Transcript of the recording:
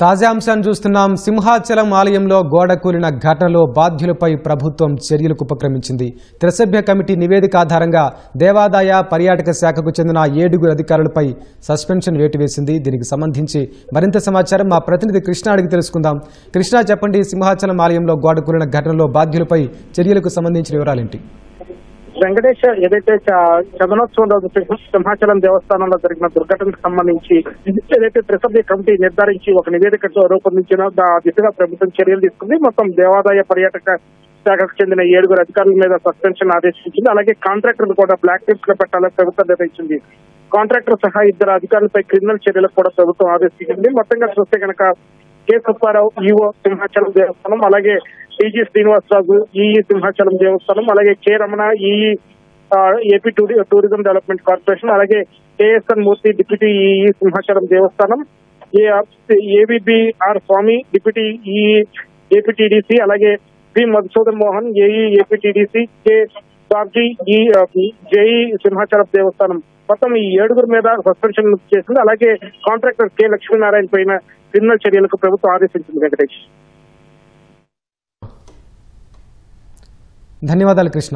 తాజా అంశాన్ని చూస్తున్నాం. సింహాచలం ఆలయంలో గోడ కూలిన ఘటనలో బాధ్యులపై ప్రభుత్వం చర్యలకు ఉపక్రమించింది. త్రిసభ్య కమిటీ నివేదిక ఆధారంగా దేవాదాయ పర్యాటక శాఖకు చెందిన 7 అధికారులపై సస్పెన్షన్ వేటు వేసింది. దీనికి సంబంధించి మరింత సమాచారం మా ప్రతినిధి కృష్ణ అడిగి తెలుసుకుందాం. కృష్ణ, చెప్పండి, సింహాచలం ఆలయంలో గోడ కూలిన ఘటనలో బాధ్యులపై చర్యలకు సంబంధించిన వివరాలేంటి? వెంకటేష్, ఏదైతే చందనోత్సవం రోజు సింహాచలం దేవస్థానంలో జరిగిన దుర్ఘటనకు సంబంధించి ఏదైతే త్రిసభ్య కమిటీ నిర్ధారించి ఒక నివేదికతో రూపొందించిన దిశగా ప్రభుత్వం చర్యలు తీసుకుంది. మొత్తం దేవాదాయ పర్యాటక శాఖకు చెందిన 7 అధికారుల మీద సస్పెన్షన్ ఆదేశించింది. అలాగే కాంట్రాక్టర్ కూడా బ్లాక్ లిస్ట్ లో పెట్టాలని ప్రభుత్వం నిర్ణయించింది. కాంట్రాక్టర్ సహా 2 అధికారులపై క్రిమినల్ చర్యలకు కూడా ప్రభుత్వం ఆదేశించింది. మొత్తంగా చూస్తే కనుక కె సుబ్బారావు ఈఓ సింహాచలం దేవస్థానం, అలాగే టీజీ శ్రీనివాసరాజు ఈఈ సింహాచలం దేవస్థానం, అలాగే K Ramana EE AP tourism development corporation, అలాగే కేఎస్ఎన్ మూర్తి డిప్యూటీ ఈఈ సింహాచలం దేవస్థానం, ఏవిబిఆర్ స్వామి డిప్యూటీ ఈఈ ఏపీటీడీసీ, అలాగే P Madhusudan Mohan AE APTDC, K Babji JEE Simhachalam దేవస్థానం. మొత్తం ఈ 7 మీద సస్పెన్షన్ చేసింది. అలాగే కాంట్రాక్టర్ కె లక్ష్మీనారాయణ పైన క్రిమినల్ చర్యలకు ప్రభుత్వం ఆదేశించింది. వెంకటేష్, ధన్యవాదాలు కృష్ణ.